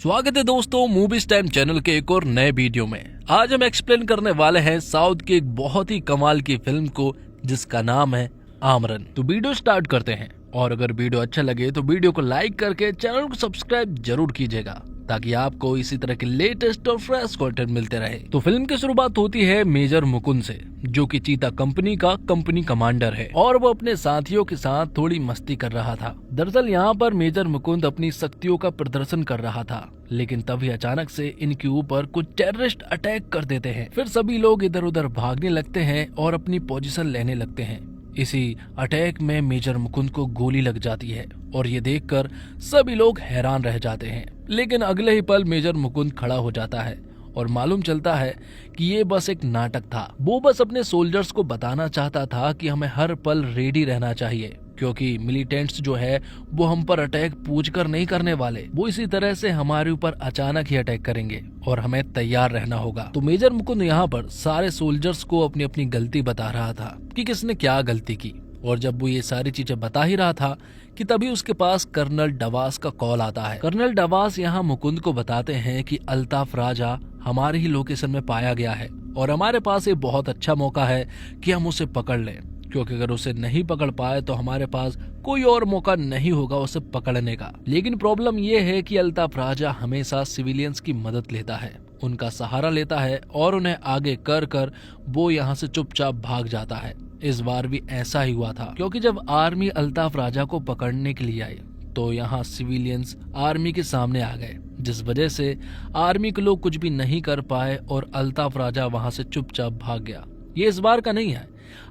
स्वागत है दोस्तों मूवीज टाइम चैनल के एक और नए वीडियो में। आज हम एक्सप्लेन करने वाले हैं साउथ की एक बहुत ही कमाल की फिल्म को जिसका नाम है आमरन। तो वीडियो स्टार्ट करते हैं और अगर वीडियो अच्छा लगे तो वीडियो को लाइक करके चैनल को सब्सक्राइब जरूर कीजिएगा ताकि आपको इसी तरह के लेटेस्ट और फ्रेश कंटेंट मिलते रहे। तो फिल्म की शुरुआत होती है मेजर मुकुंद से, जो कि चीता कंपनी का कंपनी कमांडर है और वो अपने साथियों के साथ थोड़ी मस्ती कर रहा था। दरअसल यहाँ पर मेजर मुकुंद अपनी शक्तियों का प्रदर्शन कर रहा था, लेकिन तभी अचानक से इनके ऊपर कुछ टेररिस्ट अटैक कर देते हैं। फिर सभी लोग इधर उधर भागने लगते हैं और अपनी पोजीशन लेने लगते हैं। इसी अटैक में मेजर मुकुंद को गोली लग जाती है और ये देखकर सभी लोग हैरान रह जाते हैं। लेकिन अगले ही पल मेजर मुकुंद खड़ा हो जाता है और मालूम चलता है कि ये बस एक नाटक था। वो बस अपने सोल्जर्स को बताना चाहता था कि हमें हर पल रेडी रहना चाहिए, क्योंकि मिलिटेंट्स जो है वो हम पर अटैक पूछकर नहीं करने वाले। वो इसी तरह से हमारे ऊपर अचानक ही अटैक करेंगे और हमें तैयार रहना होगा। तो मेजर मुकुंद यहाँ पर सारे सोल्जर्स को अपनी अपनी गलती बता रहा था कि किसने क्या गलती की। और जब वो ये सारी चीजें बता ही रहा था कि तभी उसके पास कर्नल डवास का कॉल आता है। कर्नल डवास यहाँ मुकुंद को बताते हैं कि अल्ताफ राजा हमारे ही लोकेशन में पाया गया है और हमारे पास ये बहुत अच्छा मौका है कि हम उसे पकड़ लें, क्योंकि अगर उसे नहीं पकड़ पाए तो हमारे पास कोई और मौका नहीं होगा उसे पकड़ने का। लेकिन प्रॉब्लम ये है कि अल्ताफ राजा हमेशा सिविलियंस की मदद लेता है, उनका सहारा लेता है और उन्हें आगे कर कर वो यहाँ से चुपचाप भाग जाता है। इस बार भी ऐसा ही हुआ था, क्योंकि जब आर्मी अल्ताफ राजा को पकड़ने के लिए आई तो यहाँ सिविलियंस आर्मी के सामने आ गए, जिस वजह से आर्मी के लोग कुछ भी नहीं कर पाए और अल्ताफ राजा वहाँ से चुपचाप भाग गया। ये इस बार का नहीं है,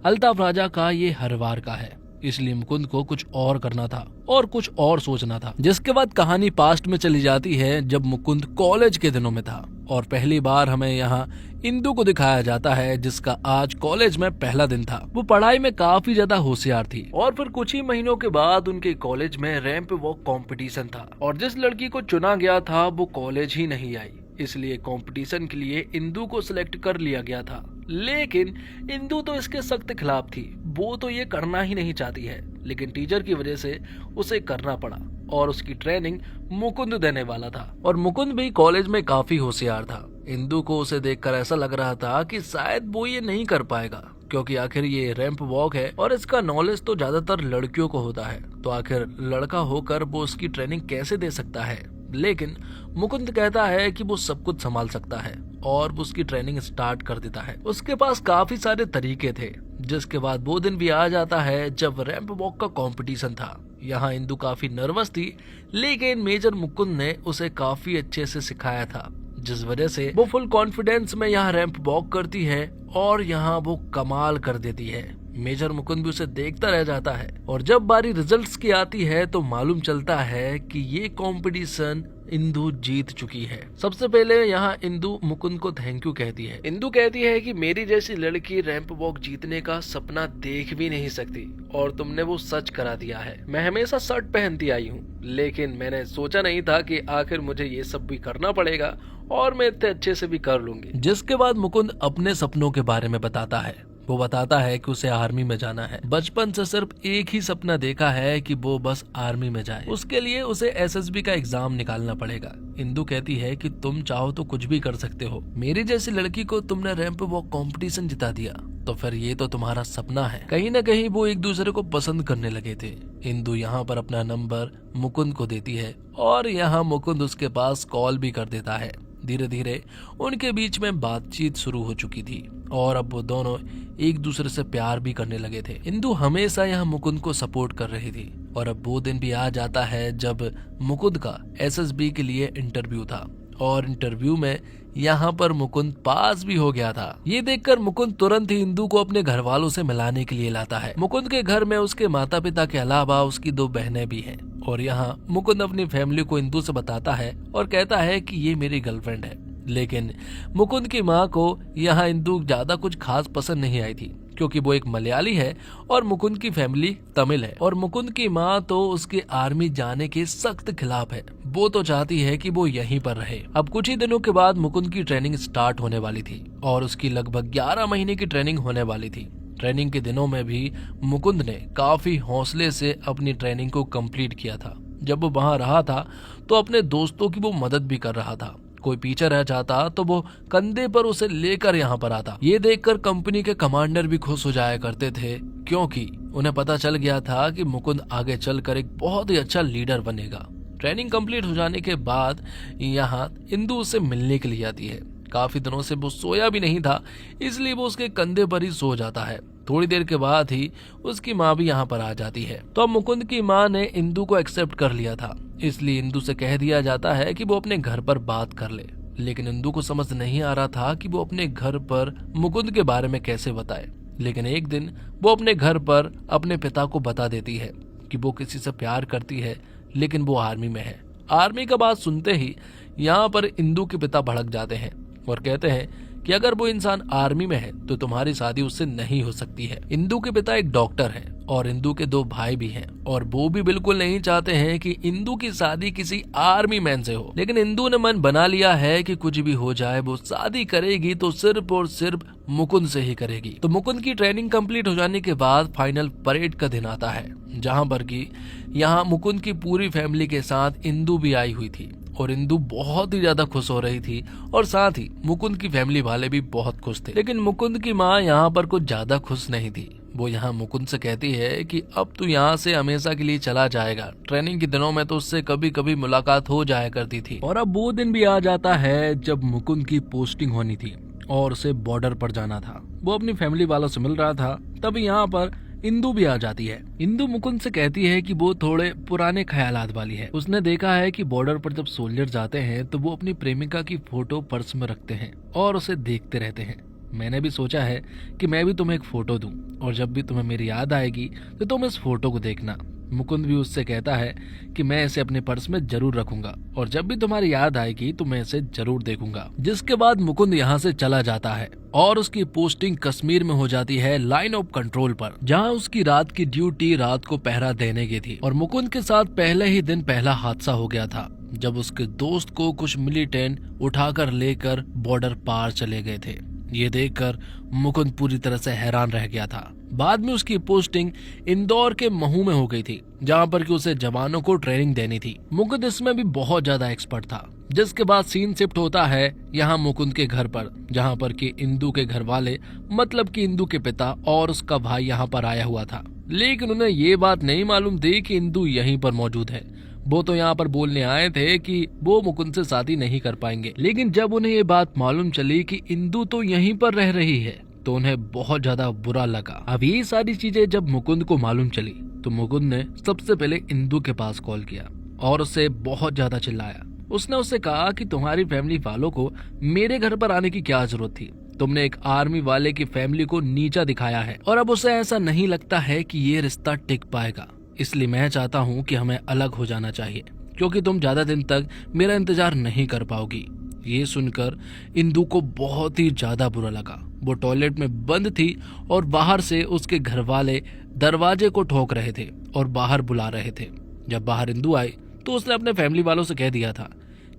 अल्ताफ राजा का ये हर बार का है। इसलिए मुकुंद को कुछ और करना था और कुछ और सोचना था। जिसके बाद कहानी पास्ट में चली जाती है जब मुकुंद कॉलेज के दिनों में था और पहली बार हमें यहाँ इंदु को दिखाया जाता है, जिसका आज कॉलेज में पहला दिन था। वो पढ़ाई में काफी ज्यादा होशियार थी और फिर कुछ ही महीनों के बाद उनके कॉलेज में रैंप वॉक कंपटीशन था और जिस लड़की को चुना गया था वो कॉलेज ही नहीं आई, इसलिए कंपटीशन के लिए इंदु को सिलेक्ट कर लिया गया था। लेकिन इंदु तो इसके सख्त खिलाफ थी, वो तो ये करना ही नहीं चाहती है, लेकिन टीचर की वजह से उसे करना पड़ा और उसकी ट्रेनिंग मुकुंद देने वाला था। और मुकुंद भी कॉलेज में काफी होशियार था। इंदु को उसे देखकर ऐसा लग रहा था कि शायद वो ये नहीं कर पाएगा, क्योंकि आखिर ये रैंप वॉक है और इसका नॉलेज तो ज्यादातर लड़कियों को होता है, तो आखिर लड़का होकर वो उसकी ट्रेनिंग कैसे दे सकता है। लेकिन मुकुंद कहता है कि वो सब कुछ संभाल सकता है और वो उसकी ट्रेनिंग स्टार्ट कर देता है। उसके पास काफी सारे तरीके थे। जिसके बाद वो दिन भी आ जाता है जब रैंप वॉक का कंपटीशन था। यहाँ इंदु काफी नर्वस थी, लेकिन मेजर मुकुंद ने उसे काफी अच्छे से सिखाया था, जिस वजह से वो फुल कॉन्फिडेंस में यहाँ रैंप वॉक करती है और यहाँ वो कमाल कर देती है। मेजर मुकुंद भी उसे देखता रह जाता है और जब बारी रिजल्ट्स की आती है तो मालूम चलता है कि ये कंपटीशन इंदु जीत चुकी है। सबसे पहले यहाँ इंदु मुकुंद को थैंक यू कहती है। इंदु कहती है कि मेरी जैसी लड़की रैंप वॉक जीतने का सपना देख भी नहीं सकती और तुमने वो सच करा दिया है। मैं हमेशा शर्ट पहनती आई हूँ, लेकिन मैंने सोचा नहीं था कि आखिर मुझे ये सब भी करना पड़ेगा और मैं इतने अच्छे से भी कर लूंगी। जिसके बाद मुकुंद अपने सपनों के बारे में बताता है। वो बताता है कि उसे आर्मी में जाना है। बचपन से सिर्फ एक ही सपना देखा है कि वो बस आर्मी में जाए। उसके लिए उसे एसएसबी का एग्जाम निकालना पड़ेगा। इंदु कहती है कि तुम चाहो तो कुछ भी कर सकते हो। मेरी जैसी लड़की को तुमने रैंप वॉक कंपटीशन जिता दिया, तो फिर ये तो तुम्हारा सपना है। कहीं न कहीं वो एक दूसरे को पसंद करने लगे थे। इंदु यहाँ पर अपना नंबर मुकुंद को देती है और यहाँ मुकुंद उसके पास कॉल भी कर देता है। धीरे धीरे उनके बीच में बातचीत शुरू हो चुकी थी और अब वो दोनों एक दूसरे से प्यार भी करने लगे थे। इंदु हमेशा यहाँ मुकुंद को सपोर्ट कर रही थी और अब वो दिन भी आ जाता है जब मुकुंद का एसएसबी के लिए इंटरव्यू था और इंटरव्यू में यहाँ पर मुकुंद पास भी हो गया था। ये देखकर मुकुंद तुरंत ही इंदु को अपने घर वालों से मिलाने के लिए लाता है। मुकुंद के घर में उसके माता पिता के अलावा उसकी 2 बहनें भी हैं और यहाँ मुकुंद अपनी फैमिली को इंदु से बताता है और कहता है कि ये मेरी गर्लफ्रेंड है। लेकिन मुकुंद की माँ को यहाँ इंदु ज्यादा कुछ खास पसंद नहीं आई थी, क्योंकि वो एक मलयाली है और मुकुंद की फैमिली तमिल है और मुकुंद की माँ तो उसके आर्मी जाने के सख्त खिलाफ है। वो तो चाहती है कि वो यहीं पर रहे। अब कुछ ही दिनों के बाद मुकुंद की ट्रेनिंग स्टार्ट होने वाली थी और उसकी लगभग 11 महीने की ट्रेनिंग होने वाली थी। ट्रेनिंग के दिनों में भी मुकुंद ने काफी हौसले से अपनी ट्रेनिंग को कंप्लीट किया था। जब वो वहां रहा था तो अपने दोस्तों की वो मदद भी कर रहा था। कोई पीछे रह जाता तो वो कंधे पर उसे लेकर यहाँ पर आता। ये देखकर कंपनी के कमांडर भी खुश हो जाया करते थे, क्योंकि उन्हें पता चल गया था कि मुकुंद आगे चलकर एक बहुत ही अच्छा लीडर बनेगा। ट्रेनिंग कंप्लीट हो जाने के बाद यहाँ इंदु उससे मिलने के लिए आती है। काफी दिनों से वो सोया भी नहीं था, इसलिए वो उसके कंधे पर ही सो जाता है। थोड़ी देर के बाद ही उसकी माँ भी यहाँ पर आ जाती है। तो अब मुकुंद की माँ ने इंदु को एक्सेप्ट कर लिया था, इसलिए इंदु से कह दिया जाता है कि वो अपने घर पर बात कर ले। लेकिन इंदु को समझ नहीं आ रहा था कि वो अपने घर पर मुकुंद के बारे में कैसे बताए। लेकिन एक दिन वो अपने घर पर अपने पिता को बता देती है कि वो किसी से प्यार करती है, लेकिन वो आर्मी में है। आर्मी का बात सुनते ही यहाँ पर इंदु के पिता भड़क जाते हैं और कहते हैं कि अगर वो इंसान आर्मी में है तो तुम्हारी शादी उससे नहीं हो सकती है। इंदु के पिता एक डॉक्टर हैं और इंदु के 2 भाई भी हैं, और वो भी बिल्कुल नहीं चाहते हैं कि इंदु की शादी किसी आर्मी मैन से हो। लेकिन इंदु ने मन बना लिया है कि कुछ भी हो जाए वो शादी करेगी तो सिर्फ और सिर्फ मुकुंद से ही करेगी। तो मुकुंद की ट्रेनिंग कंप्लीट हो जाने के बाद फाइनल परेड का दिन आता है, जहाँ पर की यहाँ मुकुंद की पूरी फैमिली के साथ इंदु भी आई हुई थी। और इंदु बहुत ही ज्यादा खुश हो रही थी, और साथ ही मुकुंद की फैमिली वाले भी बहुत खुश थे। लेकिन मुकुंद की माँ यहाँ पर कुछ ज्यादा खुश नहीं थी। वो यहाँ मुकुंद से कहती है कि अब तू यहाँ से हमेशा के लिए चला जाएगा। ट्रेनिंग के दिनों में तो उससे कभी कभी मुलाकात हो जाया करती थी, और अब वो दिन भी आ जाता है जब मुकुंद की पोस्टिंग होनी थी और उसे बॉर्डर पर जाना था। वो अपनी फैमिली वालों से मिल रहा था, तभी यहाँ पर इंदु भी आ जाती है। इंदु मुकुंद से कहती है कि वो थोड़े पुराने ख्यालात वाली है। उसने देखा है कि बॉर्डर पर जब सोल्जर जाते हैं तो वो अपनी प्रेमिका की फोटो पर्स में रखते हैं और उसे देखते रहते हैं। मैंने भी सोचा है कि मैं भी तुम्हें एक फोटो दूं, और जब भी तुम्हें मेरी याद आएगी तो तुम इस फोटो को देखना। मुकुंद भी उससे कहता है कि मैं इसे अपने पर्स में जरूर रखूंगा, और जब भी तुम्हारी याद आएगी तो मैं इसे जरूर देखूंगा। जिसके बाद मुकुंद यहाँ से चला जाता है और उसकी पोस्टिंग कश्मीर में हो जाती है, लाइन ऑफ कंट्रोल पर, जहाँ उसकी रात की ड्यूटी रात को पहरा देने की थी। और मुकुंद के साथ पहले ही दिन पहला हादसा हो गया था, जब उसके दोस्त को कुछ मिलिटेंट उठाकर लेकर बॉर्डर पार चले गए थे। ये देखकर मुकुंद पूरी तरह से हैरान रह गया था। बाद में उसकी पोस्टिंग इंदौर के महू में हो गई थी, जहाँ पर कि उसे जवानों को ट्रेनिंग देनी थी। मुकुंद इसमें भी बहुत ज्यादा एक्सपर्ट था। जिसके बाद सीन शिफ्ट होता है यहाँ मुकुंद के घर पर, जहाँ पर कि इंदु के घर वाले, मतलब कि इंदु के पिता और उसका भाई यहाँ पर आया हुआ था। लेकिन उन्हें ये बात नहीं मालूम थी कि इंदु यहीं पर मौजूद है। वो तो यहाँ पर बोलने आए थे कि वो मुकुंद से शादी नहीं कर पाएंगे। लेकिन जब उन्हें ये बात मालूम चली कि इंदु तो यहीं पर रह रही है तो उन्हें बहुत ज्यादा बुरा लगा। अब ये सारी चीजें जब मुकुंद को मालूम चली तो मुकुंद ने सबसे पहले इंदु के पास कॉल किया और उससे बहुत ज्यादा चिल्लाया। उसने उससे कहा कि तुम्हारी फैमिली वालों को मेरे घर पर आने की क्या जरूरत थी। तुमने एक आर्मी वाले की फैमिली को नीचा दिखाया है, और अब उसे ऐसा नहीं लगता है कि ये रिश्ता टिक पाएगा। इसलिए मैं चाहता हूँ कि हमें अलग हो जाना चाहिए, क्योंकि तुम ज्यादा दिन तक मेरा इंतजार नहीं कर पाओगी। ये सुनकर इंदु को बहुत ही ज्यादा बुरा लगा। वो टॉयलेट में बंद थी और बाहर से उसके घर वाले दरवाजे को ठोक रहे थे और बाहर बुला रहे थे। जब बाहर इंदु आई तो उसने अपने फैमिली वालों से कह दिया था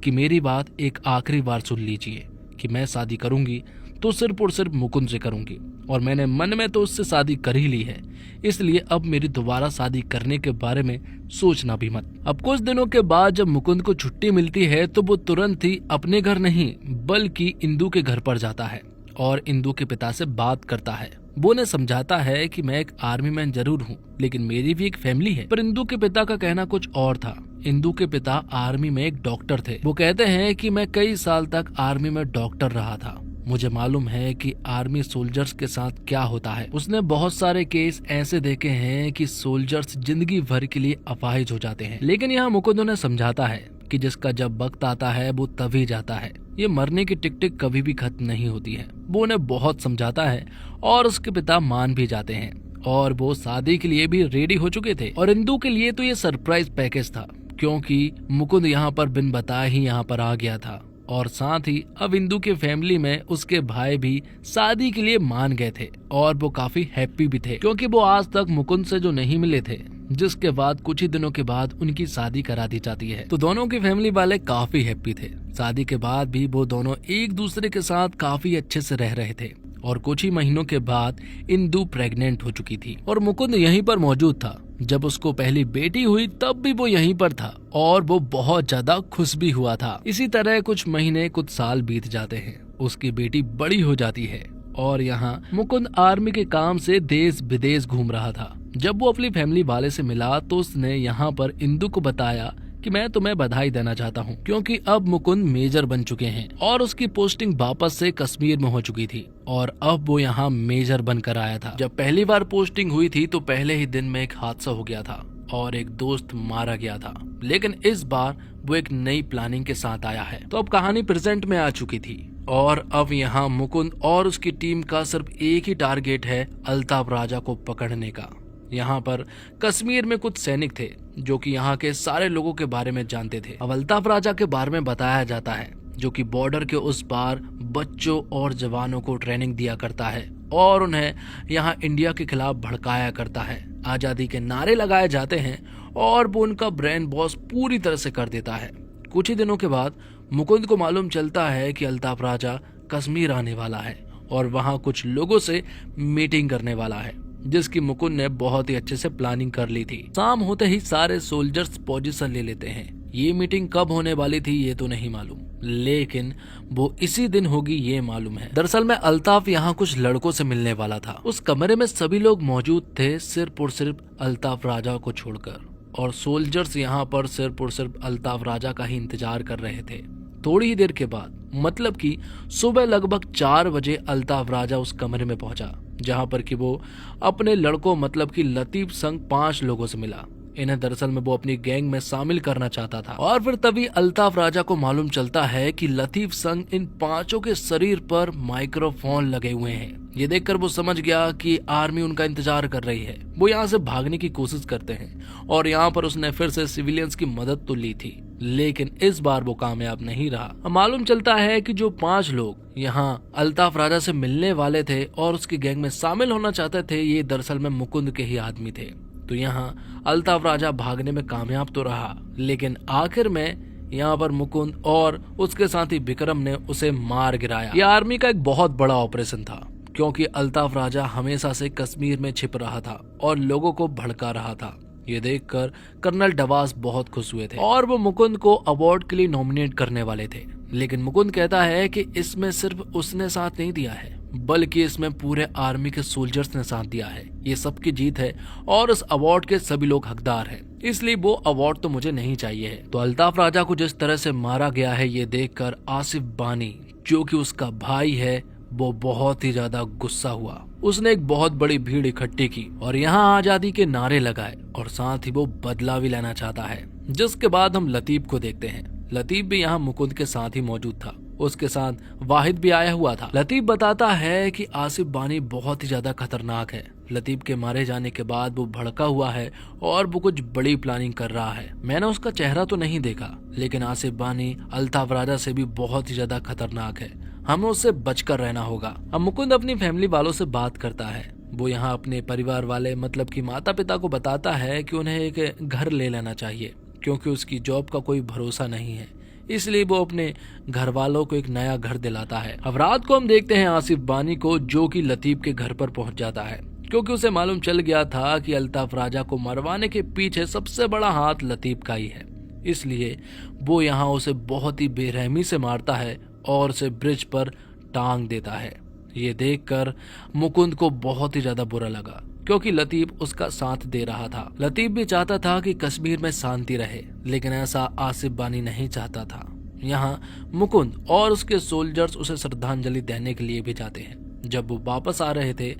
कि मेरी बात एक आखिरी बार सुन लीजिए, कि मैं शादी करूंगी तो सिर्फ और सिर्फ मुकुंद से करूंगी, और मैंने मन में तो उससे शादी कर ही ली है। इसलिए अब मेरी दोबारा शादी करने के बारे में सोचना भी मत। अब कुछ दिनों के बाद जब मुकुंद को छुट्टी मिलती है तो वो तुरंत ही अपने घर नहीं बल्कि इंदु के घर पर जाता है और इंदु के पिता से बात करता है। वो उन्हें समझाता है कि मैं एक आर्मी मैन जरूर हूँ, लेकिन मेरी भी एक फैमिली है। पर इंदु के पिता का कहना कुछ और था। इंदु के पिता आर्मी में एक डॉक्टर थे। वो कहते हैं कि मैं कई साल तक आर्मी में डॉक्टर रहा था, मुझे मालूम है कि आर्मी सोल्जर्स के साथ क्या होता है। उसने बहुत सारे केस ऐसे देखे हैं कि सोल्जर्स जिंदगी भर के लिए अपाहिज हो जाते हैं। लेकिन यहाँ मुकुंद उन्हें समझाता है कि जिसका जब वक्त आता है वो तभी जाता है, ये मरने की टिक टिक कभी भी खत्म नहीं होती है। वो उन्हें बहुत समझाता है और उसके पिता मान भी जाते हैं, और वो शादी के लिए भी रेडी हो चुके थे। और इंदु के लिए तो ये सरप्राइज पैकेज था, क्योंकि मुकुंद यहाँ पर बिन बताए ही यहाँ पर आ गया था। और साथ ही अब इंदु के फैमिली में उसके भाई भी शादी के लिए मान गए थे, और वो काफी हैप्पी भी थे, क्योंकि वो आज तक मुकुंद से जो नहीं मिले थे, जिसके बाद कुछ ही दिनों के बाद उनकी शादी करा दी जाती है। तो दोनों के फैमिली वाले काफी हैप्पी थे। शादी के बाद भी वो दोनों एक दूसरे के साथ काफी अच्छे से रह रहे थे, और कुछ ही महीनों के बाद इंदु प्रेग्नेंट हो चुकी थी और मुकुंद यहीं पर मौजूद था। जब उसको पहली बेटी हुई तब भी वो यहीं पर था और वो बहुत ज्यादा खुश भी हुआ था। इसी तरह कुछ महीने कुछ साल बीत जाते हैं, उसकी बेटी बड़ी हो जाती है और यहाँ मुकुंद आर्मी के काम से देश विदेश घूम रहा था। जब वो अपनी फैमिली वाले से मिला तो उसने यहाँ पर इंदु को बताया कि मैं तुम्हें बधाई देना चाहता हूँ क्योंकि अब मुकुंद मेजर बन चुके हैं और उसकी पोस्टिंग वापस से कश्मीर में हो चुकी थी और अब वो यहाँ मेजर बनकर आया था। जब पहली बार पोस्टिंग हुई थी तो पहले ही दिन में एक हादसा हो गया था और एक दोस्त मारा गया था, लेकिन इस बार वो एक नई प्लानिंग के साथ आया है। तो अब कहानी प्रेजेंट में आ चुकी थी और अब यहाँ मुकुंद और उसकी टीम का सिर्फ एक ही टारगेट है, अल्ताफ राजा को पकड़ने का। यहाँ पर कश्मीर में कुछ सैनिक थे जो कि यहाँ के सारे लोगों के बारे में जानते थे। अब अल्ताफ राजा के बारे में बताया जाता है जो कि बॉर्डर के उस पार बच्चों और जवानों को ट्रेनिंग दिया करता है और उन्हें यहाँ इंडिया के खिलाफ भड़काया करता है। आजादी के नारे लगाए जाते हैं और वो उनका ब्रेन वॉश पूरी तरह से कर देता है। कुछ ही दिनों के बाद मुकुंद को मालूम चलता है कि अल्ताफ राजा कश्मीर आने वाला है और वहाँ कुछ लोगों से मीटिंग करने वाला है, जिसकी मुकुंद ने बहुत ही अच्छे से प्लानिंग कर ली थी। शाम होते ही सारे सोल्जर्स पोजीशन ले लेते हैं। ये मीटिंग कब होने वाली थी ये तो नहीं मालूम, लेकिन वो इसी दिन होगी ये मालूम है। दरअसल में अल्ताफ यहाँ कुछ लड़कों से मिलने वाला था। उस कमरे में सभी लोग मौजूद थे सिर्फ और सिर्फ अल्ताफ राजा को छोड़कर, और सोल्जर्स यहाँ पर सिर्फ और सिर्फ अल्ताफ राजा का ही इंतजार कर रहे थे। थोड़ी ही देर के बाद मतलब कि सुबह लगभग 4 बजे अल्ताफ राजा उस कमरे में पहुंचा जहां पर कि वो अपने लड़कों मतलब कि लतीफ संग 5 लोगों से मिला। इन्हें दरअसल में वो अपनी गैंग में शामिल करना चाहता था और फिर तभी अल्ताफ राजा को मालूम चलता है कि लतीफ संग इन 5 के शरीर पर माइक्रोफोन लगे हुए हैं। ये देखकर वो समझ गया कि आर्मी उनका इंतजार कर रही है। वो यहाँ से भागने की कोशिश करते हैं और यहाँ पर उसने फिर से सिविलियंस की मदद तो ली थी, लेकिन इस बार वो कामयाब नहीं रहा। मालूम चलता है कि जो 5 लोग यहाँ अल्ताफ राजा से मिलने वाले थे और उसकी गैंग में शामिल होना चाहते थे, ये दरअसल में मुकुंद के ही आदमी थे। तो यहाँ अल्ताफ राजा भागने में कामयाब तो रहा, लेकिन आखिर में यहाँ पर मुकुंद और उसके साथी विक्रम ने उसे मार गिराया। यह आर्मी का एक बहुत बड़ा ऑपरेशन था क्योंकि अल्ताफ राजा हमेशा से कश्मीर में छिप रहा था और लोगों को भड़का रहा था। ये देखकर कर्नल डवास बहुत खुश हुए थे और वो मुकुंद को अवार्ड के लिए नॉमिनेट करने वाले थे, लेकिन मुकुंद कहता है कि इसमें सिर्फ उसने साथ नहीं दिया है बल्कि इसमें पूरे आर्मी के सोल्जर्स ने साथ दिया है। ये सबकी जीत है और उस अवार्ड के सभी लोग हकदार हैं, इसलिए वो अवार्ड तो मुझे नहीं चाहिए है। तो अल्ताफ राजा को जिस तरह से मारा गया है ये देखकर आसिफ बानी जो कि उसका भाई है वो बहुत ही ज्यादा गुस्सा हुआ। उसने एक बहुत बड़ी भीड़ इकट्ठी की और यहाँ आजादी के नारे लगाए और साथ ही वो बदला भी लेना चाहता है। जिसके बाद हम लतीफ को देखते हैं। लतीफ भी यहाँ मुकुंद के साथ ही मौजूद था, उसके साथ वाहिद भी आया हुआ था। लतीफ बताता है कि आसिफ बानी बहुत ही ज्यादा खतरनाक है। लतीफ के मारे जाने के बाद वो भड़का हुआ है और वो कुछ बड़ी प्लानिंग कर रहा है। मैंने उसका चेहरा तो नहीं देखा, लेकिन आसिफ बानी अल्ताफ राजा से भी बहुत ही ज्यादा खतरनाक है, हमें उससे बचकर रहना होगा। अब मुकुंद अपनी फैमिली वालों से बात करता है। वो यहाँ अपने परिवार वाले मतलब कि माता पिता को बताता है कि उन्हें एक घर ले लेना चाहिए क्योंकि उसकी जॉब का कोई भरोसा नहीं है, इसलिए वो अपने घर वालों को एक नया घर दिलाता है। अब रात को हम देखते हैं आसिफ बानी को जो कि लतीफ के घर पर पहुंच जाता है क्योंकि उसे मालूम चल गया था कि अल्ताफ राजा को मरवाने के पीछे सबसे बड़ा हाथ लतीफ का ही है, इसलिए वो यहाँ उसे बहुत ही बेरहमी से मारता है और उसे ब्रिज पर टांग देता है। ये देखकर मुकुंद को बहुत ही ज्यादा बुरा लगा क्योंकि लतीफ उसका साथ दे रहा था। लतीफ भी चाहता था कि कश्मीर में शांति रहे, लेकिन ऐसा आसिफ बानी नहीं चाहता था। यहाँ मुकुंद और उसके सोल्जर्स उसे श्रद्धांजलि देने के लिए भी जाते हैं। जब वो वापस आ रहे थे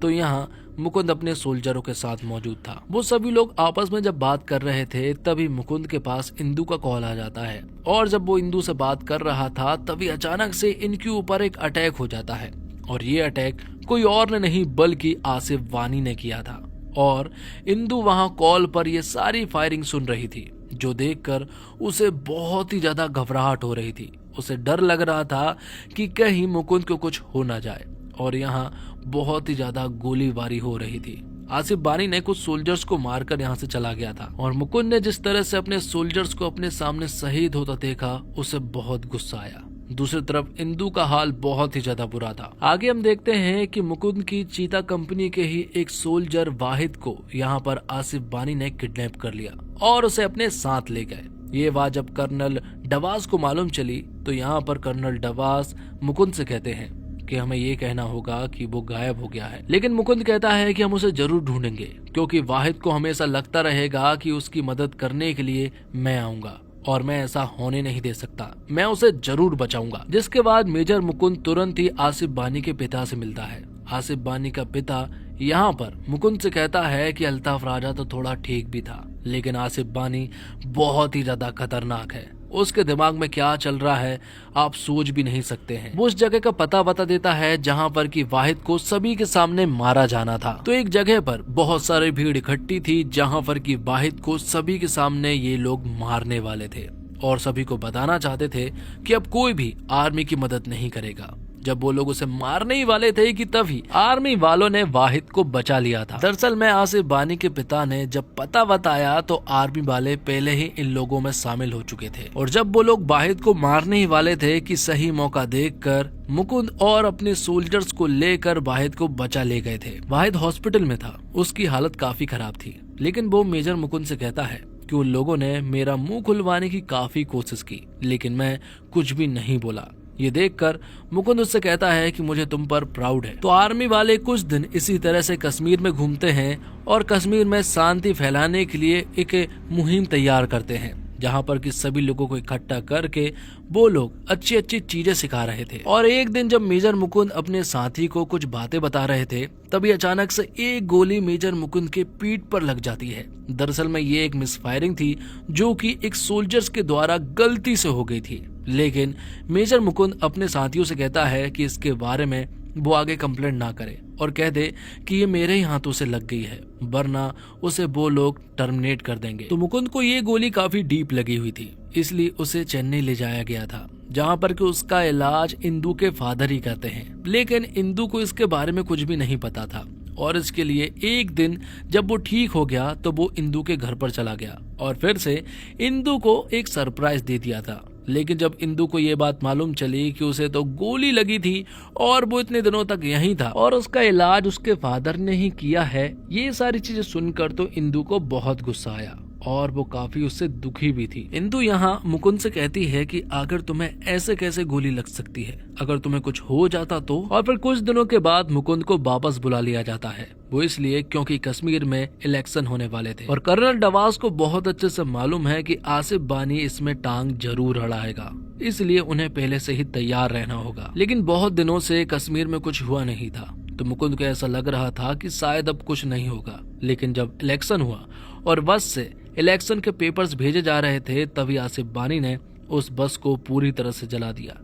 तो यहाँ मुकुंद अपने सोल्जरों के साथ मौजूद था। वो सभी लोग आपस में जब बात कर रहे थे तभी मुकुंद के पास इंदु का कॉल आ जाता है और जब वो इंदु से बात कर रहा था तभी अचानक से इनके ऊपर एक अटैक हो जाता है और ये अटैक कोई और ने नहीं बल्कि आसिफ बानी ने किया था। और इंदु वहां कॉल पर ये सारी फायरिंग सुन रही थी, जो देखकर उसे बहुत ही ज्यादा घबराहट हो रही थी। उसे डर लग रहा था कि कहीं मुकुंद को कुछ हो ना जाए और यहाँ बहुत ही ज्यादा गोलीबारी हो रही थी। आसिफ बानी ने कुछ सोल्जर्स को मारकर यहाँ से चला गया था और मुकुंद ने जिस तरह से अपने सोल्जर्स को अपने सामने शहीद होता देखा उसे बहुत गुस्सा आया। दूसरी तरफ इंदू का हाल बहुत ही ज्यादा बुरा था। आगे हम देखते हैं कि मुकुंद की चीता कंपनी के ही एक सोल्जर वाहिद को यहाँ पर आसिफ बानी ने किडनैप कर लिया और उसे अपने साथ ले गए। ये बात जब कर्नल डवास को मालूम चली तो यहाँ पर कर्नल डवास मुकुंद से कहते हैं कि हमें ये कहना होगा कि वो गायब हो गया है, लेकिन मुकुंद कहता है कि हम उसे जरूर ढूंढेंगे क्योंकि वाहिद को हमेशा लगता रहेगा कि उसकी मदद करने के लिए मैं आऊंगा और मैं ऐसा होने नहीं दे सकता, मैं उसे जरूर बचाऊंगा। जिसके बाद मेजर मुकुंद तुरंत ही आसिफ बानी के पिता से मिलता है। आसिफ बानी का पिता यहाँ पर मुकुंद से कहता है कि अल्ताफ राजा तो थोड़ा ठीक भी था, लेकिन आसिफ बानी बहुत ही ज्यादा खतरनाक है। उसके दिमाग में क्या चल रहा है आप सोच भी नहीं सकते हैं। वो उस जगह का पता बता देता है जहाँ पर कि वाहिद को सभी के सामने मारा जाना था। तो एक जगह पर बहुत सारी भीड़ इकट्ठी थी जहाँ पर कि वाहिद को सभी के सामने ये लोग मारने वाले थे और सभी को बताना चाहते थे कि अब कोई भी आर्मी की मदद नहीं करेगा। जब वो लोग उसे मारने ही वाले थे कि तभी आर्मी वालों ने वाहिद को बचा लिया था। दरअसल में आसिफ बानी के पिता ने जब पता बताया तो आर्मी वाले पहले ही इन लोगों में शामिल हो चुके थे और जब वो लोग वाहिद को मारने ही वाले थे कि सही मौका देखकर मुकुंद और अपने सोल्जर्स को लेकर वाहिद को बचा ले गए थे। वाहिद हॉस्पिटल में था, उसकी हालत काफी खराब थी, लेकिन वो मेजर मुकुंद से कहता है कि उन लोगों ने मेरा मुंह खुलवाने की काफी कोशिश की, लेकिन मैं कुछ भी नहीं बोला। ये देखकर मुकुंद उससे कहता है कि मुझे तुम पर प्राउड है। तो आर्मी वाले कुछ दिन इसी तरह से कश्मीर में घूमते हैं और कश्मीर में शांति फैलाने के लिए एक मुहिम तैयार करते हैं जहाँ पर कि सभी लोगों को इकट्ठा करके वो लोग अच्छी अच्छी चीजें सिखा रहे थे। और एक दिन जब मेजर मुकुंद अपने साथी को कुछ बातें बता रहे थे तभी अचानक से एक गोली मेजर मुकुंद के पीठ पर लग जाती है। दरअसल में ये एक मिसफायरिंग थी जो कि एक सोल्जर्स के द्वारा गलती से हो गई थी, लेकिन मेजर मुकुंद अपने साथियों से कहता है कि इसके बारे में वो आगे कंप्लेंट ना करे और कह दे कि ये मेरे ही हाथों से लग गई है, वरना उसे वो लोग टर्मिनेट कर देंगे। तो मुकुंद को ये गोली काफी डीप लगी हुई थी, इसलिए उसे चेन्नई ले जाया गया था जहाँ पर कि उसका इलाज इंदू के फादर ही करते हैं। लेकिन इंदू को इसके बारे में कुछ भी नहीं पता था और इसके लिए एक दिन जब वो ठीक हो गया तो वो इंदू के घर पर चला गया और फिर से इंदू को एक सरप्राइज दे दिया था। लेकिन जब इंदू को ये बात मालूम चली कि उसे तो गोली लगी थी और वो इतने दिनों तक यहीं था और उसका इलाज उसके फादर ने ही किया है, ये सारी चीजें सुनकर तो इंदू को बहुत गुस्सा आया और वो काफी उससे दुखी भी थी। इंदू यहाँ मुकुंद से कहती है कि अगर तुम्हें ऐसे कैसे गोली लग सकती है, अगर तुम्हें कुछ हो जाता तो। और फिर कुछ दिनों के बाद मुकुंद को वापस बुला लिया जाता है, वो इसलिए क्योंकि कश्मीर में इलेक्शन होने वाले थे और कर्नल डवास को बहुत अच्छे से मालूम है कि आसिफ बानी इसमें टांग जरूर अड़ाएगा, इसलिए उन्हें पहले से ही तैयार रहना होगा। लेकिन बहुत दिनों से कश्मीर में कुछ हुआ नहीं था तो मुकुंद को ऐसा लग रहा था कि शायद अब कुछ नहीं होगा। लेकिन जब इलेक्शन हुआ और बस से इलेक्शन के पेपर्स भेजे जा रहे थे तभी आसिफ बानी ने उस बस को पूरी तरह से जला दिया।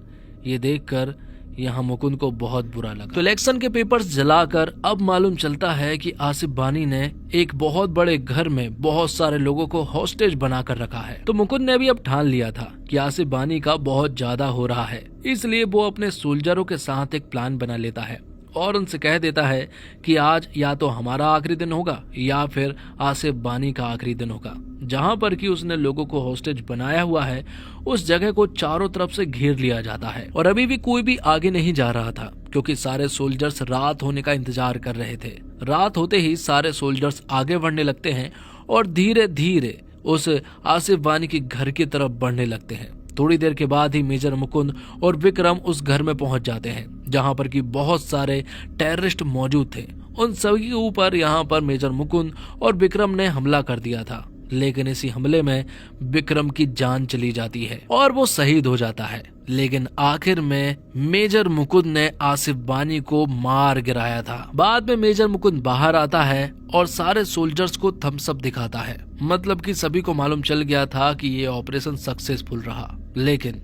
ये देखकर यहाँ मुकुंद को बहुत बुरा लगा। तो इलेक्शन के पेपर्स जलाकर अब मालूम चलता है कि आसिफ बानी ने एक बहुत बड़े घर में बहुत सारे लोगों को हॉस्टेज बनाकर रखा है। तो मुकुंद ने भी अब ठान लिया था कि आसिफ बानी का बहुत ज्यादा हो रहा है, इसलिए वो अपने सोल्जरों के साथ एक प्लान बना लेता है और उनसे कह देता है कि आज या तो हमारा आखिरी दिन होगा या फिर आसिफ बानी का आखिरी दिन होगा। जहां पर कि उसने लोगों को हॉस्टेज बनाया हुआ है उस जगह को चारों तरफ से घेर लिया जाता है और अभी भी कोई भी आगे नहीं जा रहा था क्योंकि सारे सोल्जर्स रात होने का इंतजार कर रहे थे। रात होते ही सारे सोल्जर्स आगे बढ़ने लगते हैं और धीरे धीरे उस आसिफ बानी के घर की तरफ बढ़ने लगते हैं। थोड़ी देर के बाद ही मेजर मुकुंद और विक्रम उस घर में पहुंच जाते हैं जहां पर कि बहुत सारे टेररिस्ट मौजूद थे। उन सभी के ऊपर यहाँ पर मेजर मुकुंद और विक्रम ने हमला कर दिया था, लेकिन इसी हमले में विक्रम की जान चली जाती है और वो शहीद हो जाता है। लेकिन आखिर में मेजर मुकुंद ने आसिफ बानी को मार गिराया था। बाद में मेजर मुकुंद बाहर आता है और सारे सोल्जर्स को थम्स अप दिखाता है, मतलब कि सभी को मालूम चल गया था कि ये ऑपरेशन सक्सेसफुल रहा। लेकिन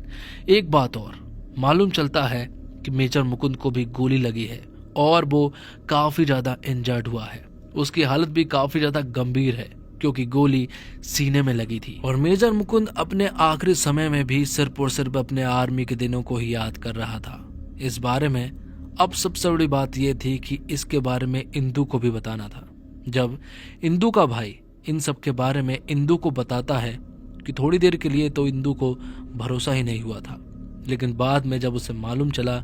एक बात और मालूम चलता है कि मेजर मुकुंद को भी गोली लगी है और वो काफी ज्यादा इंजर्ड हुआ है। उसकी हालत भी काफी ज्यादा गंभीर है क्योंकि गोली सीने में लगी थी। और मेजर मुकुंद अपने आखिरी समय में भी सिर्फ और सिर्फ अपने आर्मी के दिनों को ही याद कर रहा था। इस बारे में अब सबसे बड़ी बात यह थी कि इसके बारे में इंदू को भी बताना था। जब इंदू का भाई इन सब के बारे में इंदू को बताता है कि थोड़ी देर के लिए तो इंदू को भरोसा ही नहीं हुआ था, लेकिन बाद में जब उसे मालूम चला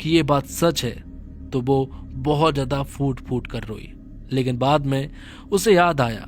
कि ये बात सच है तो वो बहुत ज्यादा फूट फूट कर रोई। लेकिन बाद में उसे याद आया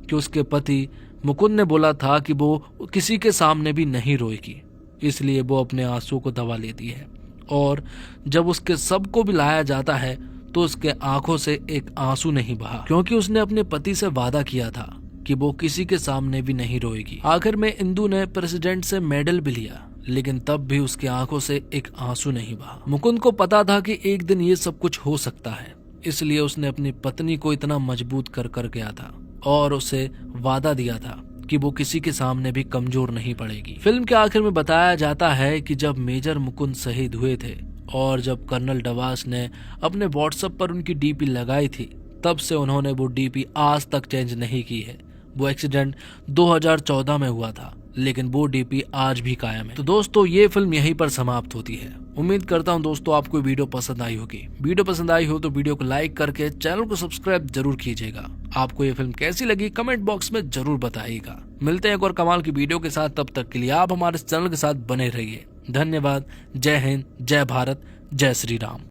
कि उसके पति मुकुंद ने बोला था कि वो किसी के सामने भी नहीं रोएगी, इसलिए वो अपने आंसू को दबा लेती है। और जब उसके सबको भी लाया जाता है तो उसके आंखों से एक आंसू नहीं बहा, क्योंकि उसने अपने पति से वादा किया था कि वो किसी के सामने भी नहीं रोएगी। आखिर में इंदु ने प्रेसिडेंट से मेडल भी लिया, लेकिन तब भी उसकी आंखों से एक आंसू नहीं बहा। मुकुंद को पता था कि एक दिन ये सब कुछ हो सकता है, इसलिए उसने अपनी पत्नी को इतना मजबूत कर गया था और उसे वादा दिया था कि वो किसी के सामने भी कमजोर नहीं पड़ेगी। फिल्म के आखिर में बताया जाता है कि जब मेजर मुकुंद शहीद हुए थे और जब कर्नल डवास ने अपने व्हाट्सएप पर उनकी डीपी लगाई थी, तब से उन्होंने वो डीपी आज तक चेंज नहीं की है। वो एक्सीडेंट 2014 में हुआ था, लेकिन वो डीपी आज भी कायम है। तो दोस्तों, ये फिल्म यहीं पर समाप्त होती है। उम्मीद करता हूँ दोस्तों आपको वीडियो पसंद आई होगी। वीडियो पसंद आई हो तो वीडियो को लाइक करके चैनल को सब्सक्राइब जरूर कीजिएगा। आपको ये फिल्म कैसी लगी कमेंट बॉक्स में जरूर बताइएगा। मिलते हैं एक और कमाल की वीडियो के साथ, तब तक के लिए आप हमारे चैनल के साथ बने रहिए। धन्यवाद। जय हिंद, जय भारत, जय श्री राम।